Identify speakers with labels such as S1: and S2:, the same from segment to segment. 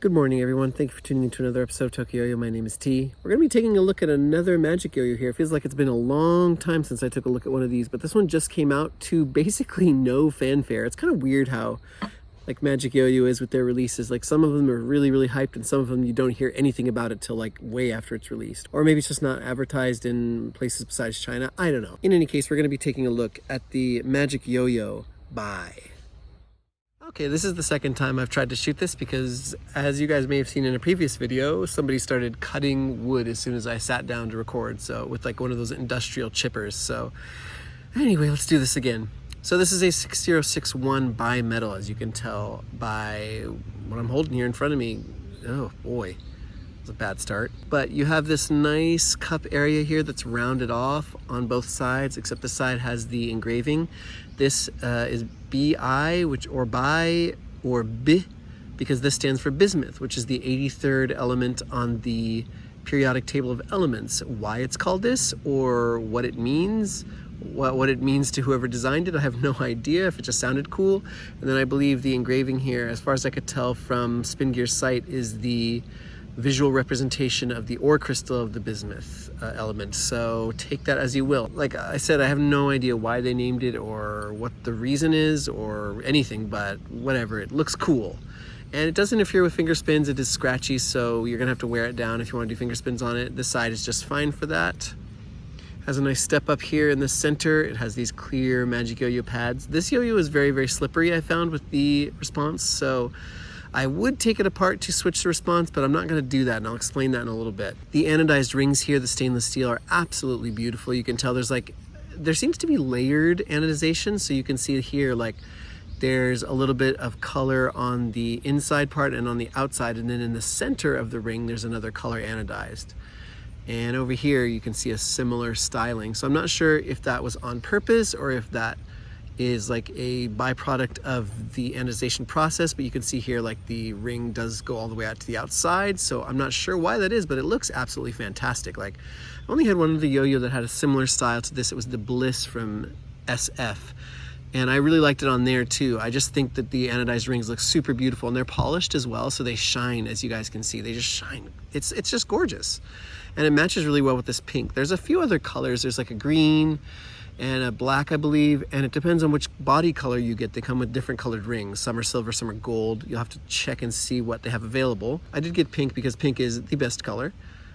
S1: Good morning, everyone. Thank you for tuning in to another episode of Tokyo. My name is T. We're going to be taking a look at another Magic Yo-Yo here. It feels like it's been a long time since I took a look at one of these, but this one just came out to basically no fanfare. It's kind of weird how like Magic Yo-Yo is with their releases. Like some of them are really, really hyped and some of them you don't hear anything about it till like way after it's released. Or maybe it's just not advertised in places besides China. I don't know. In any case, we're going to be taking a look at the MagicYoyo Bi. Okay, this is the second time I've tried to shoot this because, as you guys may have seen in a previous video, somebody started cutting wood as soon as I sat down to record, so with like one of those industrial chippers. So anyway, let's do this again. So this is a 6061 bimetal, as you can tell by what I'm holding here in front of me. Oh boy, it's a bad start. But you have this nice cup area here that's rounded off on both sides, except the side has the engraving. This is Bi, or Bi, or Bi, because this stands for bismuth, which is the 83rd element on the periodic table of elements. Why it's called this, or what it means, what it means to whoever designed it, I have no idea. If it just sounded cool. And then I believe the engraving here, as far as I could tell from Spingear's site, is the visual representation of the ore crystal of the bismuth element. So take that as you will. Like I said, I have no idea why they named it or what the reason is or anything, but whatever, it looks cool. And it does interfere with finger spins. It is scratchy, so you're gonna have to wear it down if you want to do finger spins on it. This side is just fine for that. Has a nice step up here in the center. It has these clear Magic Yo-Yo pads. This yo-yo is very, very slippery, I found, with the response, so I would take it apart to switch the response, but I'm not going to do that, and I'll explain that in a little bit. The anodized rings here, the stainless steel, are absolutely beautiful. You can tell there seems to be layered anodization, so you can see here, like, there's a little bit of color on the inside part and on the outside, and then in the center of the ring, there's another color anodized. And over here, you can see a similar styling. So I'm not sure if that was on purpose or if that is like a byproduct of the anodization process, but you can see here like the ring does go all the way out to the outside, so I'm not sure why that is, but it looks absolutely fantastic. Like, I only had one other yo-yo that had a similar style to this. It was the Bliss from SF, and I really liked it on there too. I just think that the anodized rings look super beautiful, and they're polished as well, so they shine, as you guys can see. They just shine. It's just gorgeous, and it matches really well with this pink. There's a few other colors. There's like a green and a black, I believe, and it depends on which body color you get. They come with different colored rings. Some are silver, some are gold. You'll have to check and see what they have available. I did get pink because pink is the best color,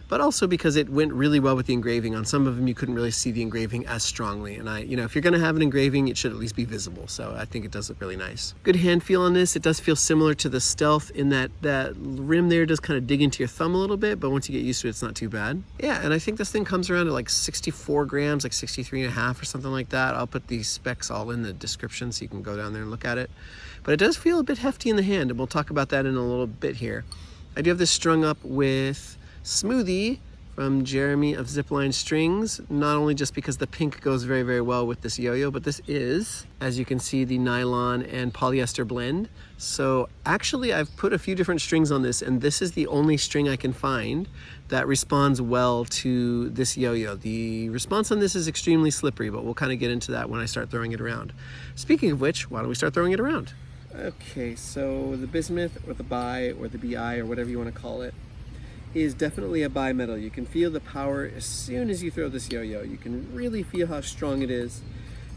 S1: but also because it went really well with the engraving. On some of them, you couldn't really see the engraving as strongly. And if you're gonna have an engraving, it should at least be visible. So I think it does look really nice. Good hand feel on this. It does feel similar to the Stealth in that rim there does kind of dig into your thumb a little bit, but once you get used to it, it's not too bad. Yeah, and I think this thing comes around at like 64 grams, like 63 and a half or something like that. I'll put these specs all in the description so you can go down there and look at it. But it does feel a bit hefty in the hand, and we'll talk about that in a little bit here. I do have this strung up with Smoothie from Jeremy of Zipline Strings, not only just because the pink goes very, very well with this yo-yo, but this is, as you can see, the nylon and polyester blend. So actually I've put a few different strings on this, and this is the only string I can find that responds well to this yo-yo. The response on this is extremely slippery, but we'll kind of get into that when I start throwing it around. Speaking of which, why don't we start throwing it around? Okay, so the bismuth, or the Bi, or the Bi, or whatever you want to call it, is definitely a bimetal. You can feel the power as soon as you throw this yo-yo. You can really feel how strong it is.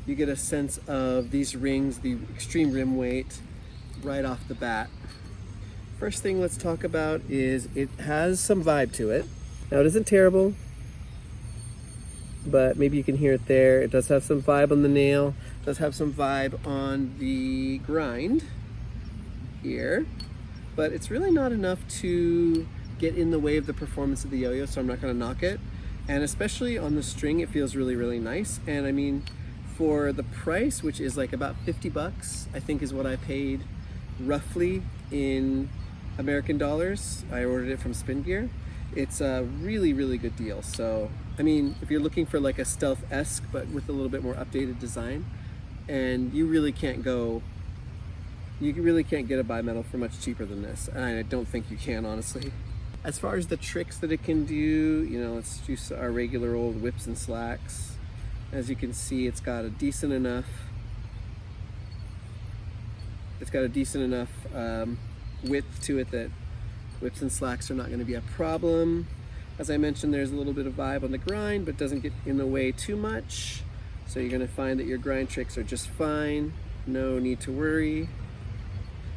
S1: You get a sense of these rings, the extreme rim weight, right off the bat. First thing let's talk about is it has some vibe to it. Now it isn't terrible, but maybe you can hear it there. It does have some vibe on the nail. It does have some vibe on the grind here, but it's really not enough to get in the way of the performance of the yo-yo, so I'm not going to knock it. And especially on the string, it feels really, really nice. And I mean, for the price, which is like about 50 bucks, I think is what I paid roughly in American dollars. I ordered it from Spingear. It's a really, really good deal. So, I mean, if you're looking for like a Stealth-esque, but with a little bit more updated design, and you really can't get a bimetal for much cheaper than this. And I don't think you can, honestly. As far as the tricks that it can do, let's do our regular old whips and slacks. As you can see, it's got a decent enough width to it that Whips and slacks are not going to be a problem. As I mentioned, there's a little bit of vibe on the grind, but doesn't get in the way too much. So you're going to find that your grind tricks are just fine. No need to worry.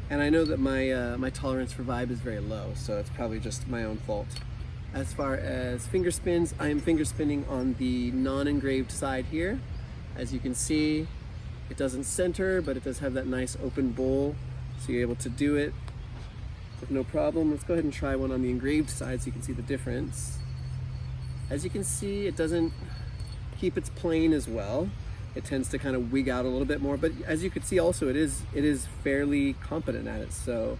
S1: And I know that my tolerance for vibe is very low, so it's probably just my own fault. As far as finger spins, I am finger spinning on the non-engraved side here. As you can see, it doesn't center, but it does have that nice open bowl, so you're able to do it with no problem. Let's go ahead and try one on the engraved side so you can see the difference. As you can see, it doesn't keep its plane as well. It tends to kind of wig out a little bit more, but as you can see also, it is fairly competent at it. So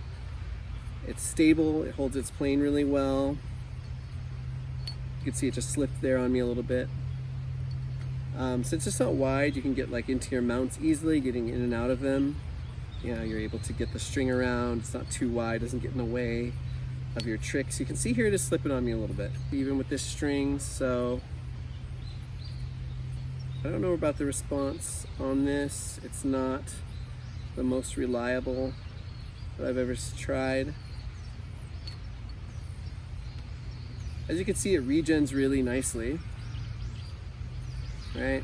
S1: it's stable, it holds its plane really well. You can see it just slipped there on me a little bit. Since it's not wide, you can get like into your mounts easily, getting in and out of them. You know, you're able to get the string around. It's not too wide, doesn't get in the way of your tricks. You can see here it is slipping on me a little bit, even with this string. So I don't know about the response on this. It's not the most reliable that I've ever tried. As you can see, it regens really nicely, right?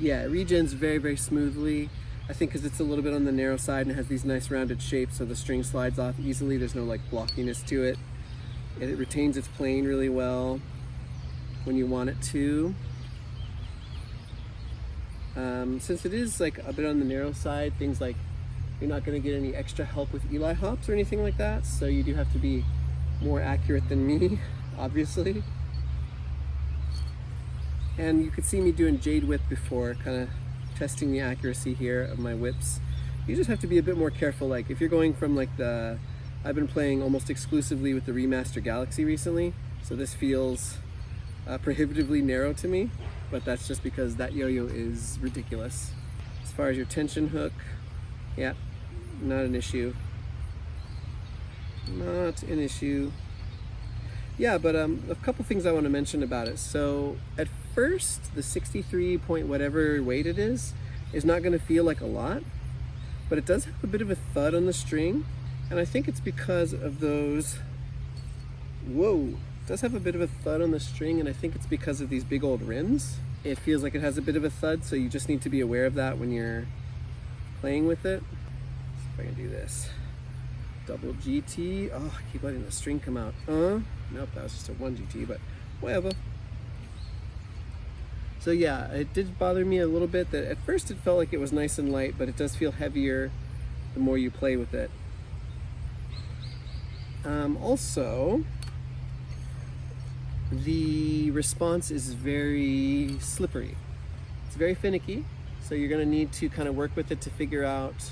S1: Yeah, it regens very, very smoothly. I think because it's a little bit on the narrow side and it has these nice rounded shapes, so the string slides off easily. There's no like blockiness to it. It retains its plane really well when you want it to. Since it is like a bit on the narrow side, things like you're not going to get any extra help with Eli hops or anything like that, so you do have to be more accurate than me, obviously. And you could see me doing jade whip before, kind of testing the accuracy here of my whips. You just have to be a bit more careful. Like if you're going from like I've been playing almost exclusively with the Remaster Galaxy recently, so this feels prohibitively narrow to me, but that's just because that yo-yo is ridiculous. As far as your tension hook, yeah, not an issue. Not an issue. Yeah, but a couple things I want to mention about it. So at first, the 63 point whatever weight it is not going to feel like a lot, but it does have a bit of a thud on the string, and I think it's because of those, whoa, it does have a bit of a thud on the string, and I think it's because of these big old rims. It feels like it has a bit of a thud, so you just need to be aware of that when you're playing with it. Let's see if I can do this. Double GT. Oh, I keep letting the string come out. Nope, that was just a 1 GT, but whatever. So yeah, it did bother me a little bit that at first it felt like it was nice and light, but it does feel heavier the more you play with it. Also, the response is very slippery. It's very finicky, so you're going to need to kind of work with it to figure out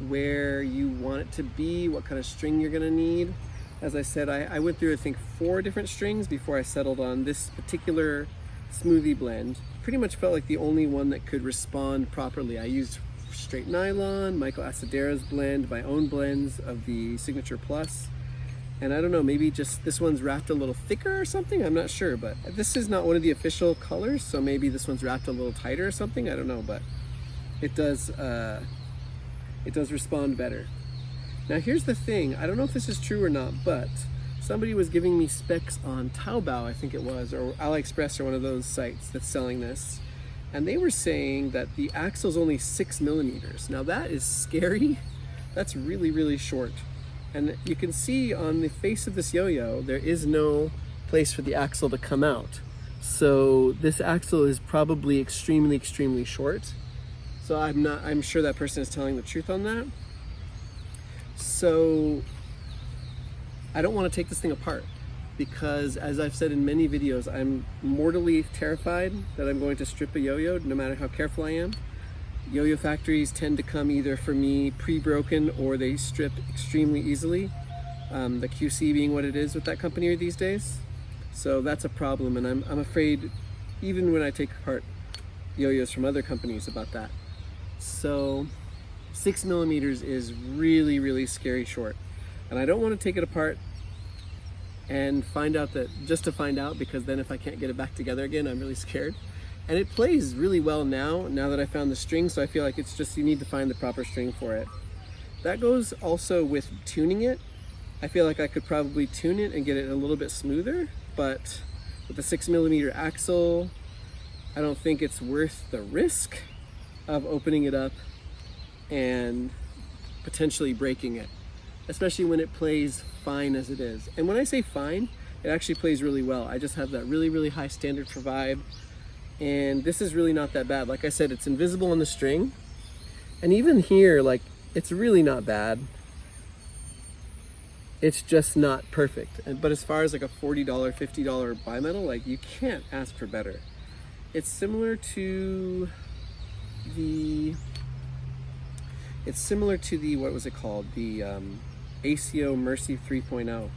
S1: where you want it to be, what kind of string you're going to need. As I said, I went through I think 4 different strings before I settled on this particular smoothie blend. Pretty much felt like the only one that could respond properly. I used straight nylon, Michael Asadera's blend, my own blends of the Signature Plus, and I don't know, maybe just this one's wrapped a little thicker or something, I'm not sure, but this is not one of the official colors, so maybe this one's wrapped a little tighter or something, I don't know, but it does respond better. Now here's the thing, I don't know if this is true or not, but somebody was giving me specs on Taobao, I think it was, or AliExpress or one of those sites that's selling this, and they were saying that the axle's only 6 millimeters. Now that is scary. That's really, really short. And you can see on the face of this yo-yo, there is no place for the axle to come out. So this axle is probably extremely, extremely short. So I'm sure that person is telling the truth on that. So I don't want to take this thing apart because, as I've said in many videos, I'm mortally terrified that I'm going to strip a yo-yo no matter how careful I am. Yo-yo factories tend to come either for me pre-broken or they strip extremely easily. The QC being what it is with that company these days. So that's a problem, and I'm afraid even when I take apart yo-yos from other companies about that. So 6 millimeters is really, really scary short. And I don't want to take it apart and find out that, just to find out, because then if I can't get it back together again, I'm really scared. And it plays really well now that I found the string, so I feel like it's just, you need to find the proper string for it. That goes also with tuning it. I feel like I could probably tune it and get it a little bit smoother, but with the 6mm axle, I don't think it's worth the risk of opening it up and potentially breaking it, especially when it plays fine as it is. And when I say fine, it actually plays really well. I just have that really, really high standard for vibe, and this is really not that bad. Like I said, it's invisible on the string, and even here, like, it's really not bad. It's just not perfect. But as far as like a $40, $50 bimetal, like, you can't ask for better. It's similar to the, what was it called? The ACO Mercy 3.0,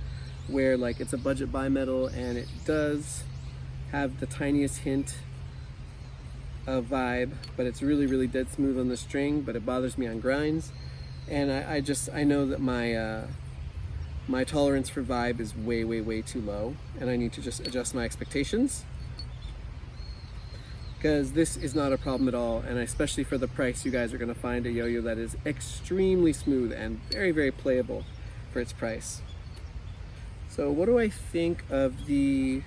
S1: where like it's a budget bimetal and it does have the tiniest hint of vibe, but it's really, really dead smooth on the string, but it bothers me on grinds. And I know that my tolerance for vibe is way, way, way too low, and I need to just adjust my expectations, because this is not a problem at all. And especially for the price, you guys are going to find a yo-yo that is extremely smooth and very, very playable for its price. So what do I think of the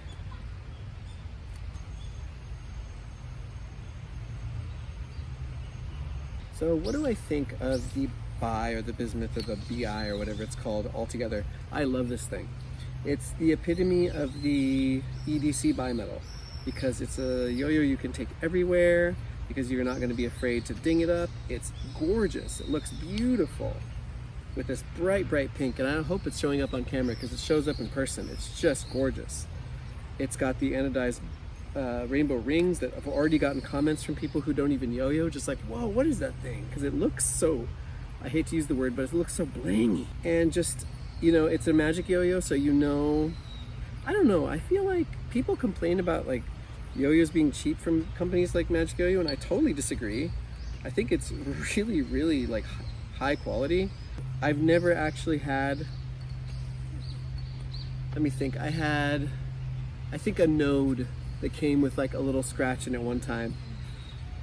S1: Bi, or the bismuth, or the BI, or whatever it's called altogether? I love this thing. It's the epitome of the EDC bimetal, because it's a yo-yo you can take everywhere, because you're not going to be afraid to ding it up. It's gorgeous. It looks beautiful with this bright, bright pink, and I hope it's showing up on camera, because it shows up in person. It's just gorgeous. It's got the anodized rainbow rings that I've already gotten comments from people who don't even yo-yo, just like, whoa, what is that thing? Because it looks so, I hate to use the word, but it looks so blingy. And just, you know, it's a magic yo-yo, so you know, I don't know, I feel like people complain about like yo-yos being cheap from companies like MagicYoyo, and I totally disagree. I think it's really, really like high quality. I've never actually had, let me think, I think a node that came with like a little scratch in it one time.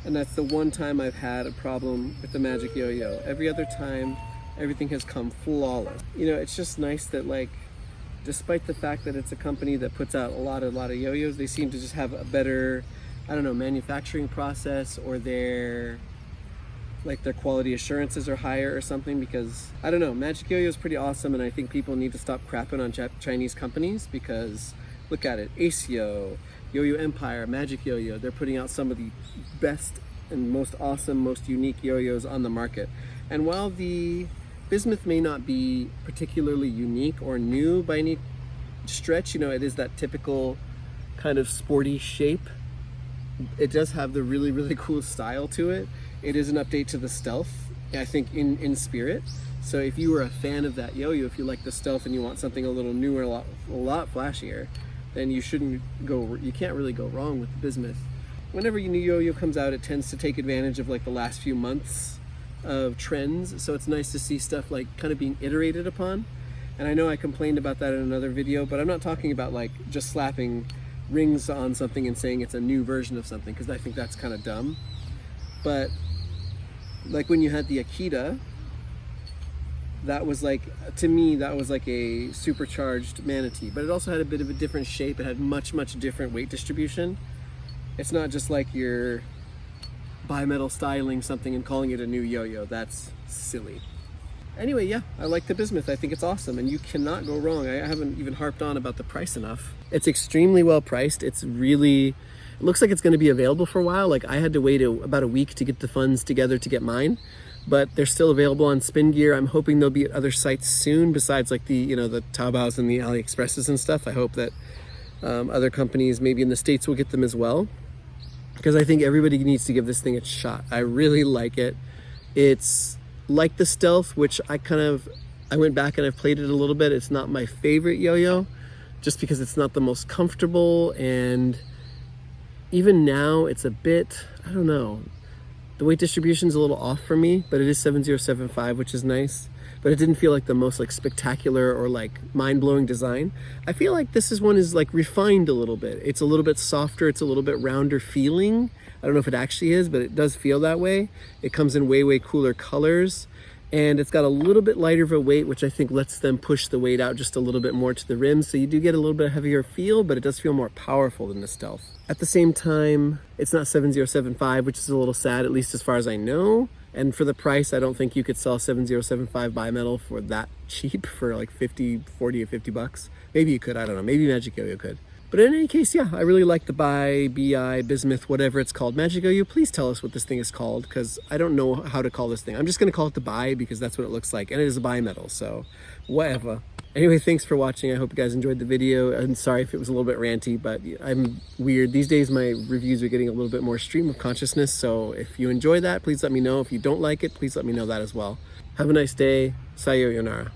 S1: And that's the one time I've had a problem with the MagicYoyo. Every other time, everything has come flawless. You know, it's just nice that, like, despite the fact that it's a company that puts out a lot of yo-yos, they seem to just have a better, I don't know, manufacturing process, or their quality assurances are higher or something, because, I don't know, MagicYoyo is pretty awesome, and I think people need to stop crapping on Chinese companies, because look at it, ACO, Yo-Yo Empire, MagicYoyo, they're putting out some of the best and most awesome, most unique yo-yos on the market. And while the bismuth may not be particularly unique or new by any stretch, you know, it is that typical kind of sporty shape. It does have the really, really cool style to it. It is an update to the stealth, I think, in spirit. So if you were a fan of that yo-yo, if you like the stealth and you want something a little newer, a lot flashier, then you can't really go wrong with the bismuth. Whenever a new yo-yo comes out, it tends to take advantage of like the last few months of trends. So it's nice to see stuff like kind of being iterated upon. And I know I complained about that in another video, but I'm not talking about like just slapping rings on something and saying it's a new version of something, because I think that's kind of dumb. But like when you had the Akita, that was like, to me, that was like a supercharged manatee, but it also had a bit of a different shape. It had much, much different weight distribution. It's not just like you're bimetal styling something and calling it a new yo-yo. That's silly. Anyway, yeah, I like the bismuth. I think it's awesome, and you cannot go wrong. I haven't even harped on about the price enough. It's extremely well priced. It's really, it looks like it's going to be available for a while. Like, I had to wait about a week to get the funds together to get mine, but they're still available on Spingear. I'm hoping they'll be at other sites soon, besides like the, you know, the Taobaos and the AliExpresses and stuff. I hope that other companies maybe in the States will get them as well, because I think everybody needs to give this thing a shot. I really like it. It's like the Stealth, which I went back and I've played it a little bit. It's not my favorite yo-yo, just because it's not the most comfortable, and even now it's a bit, I don't know, the weight distribution is a little off for me, but it is 7075, which is nice. but it didn't feel like the most like spectacular or like mind-blowing design. I feel like this one is like refined a little bit. It's a little bit softer, it's a little bit rounder feeling. I don't know if it actually is, but it does feel that way. It comes in way cooler colors, and it's got a little bit lighter of a weight, which I think lets them push the weight out just a little bit more to the rim. So you do get a little bit heavier feel, but it does feel more powerful than the Stealth. At the same time, it's not 7075, which is a little sad, at least as far as I know. And for the price, I don't think you could sell 7075 bimetal for that cheap, for like 40 or 50 bucks. Maybe you could, I don't know, maybe MagicYoyo could. But in any case, yeah, I really like the Bi, bismuth, whatever it's called. MagicYoyo, please tell us what this thing is called, because I don't know how to call this thing. I'm just going to call it the Bi because that's what it looks like, and it is a bimetal, so whatever. Anyway, thanks for watching. I hope you guys enjoyed the video. I'm sorry if it was a little bit ranty, but I'm weird. These days, my reviews are getting a little bit more stream of consciousness, so if you enjoy that, please let me know. If you don't like it, please let me know that as well. Have a nice day. Sayonara.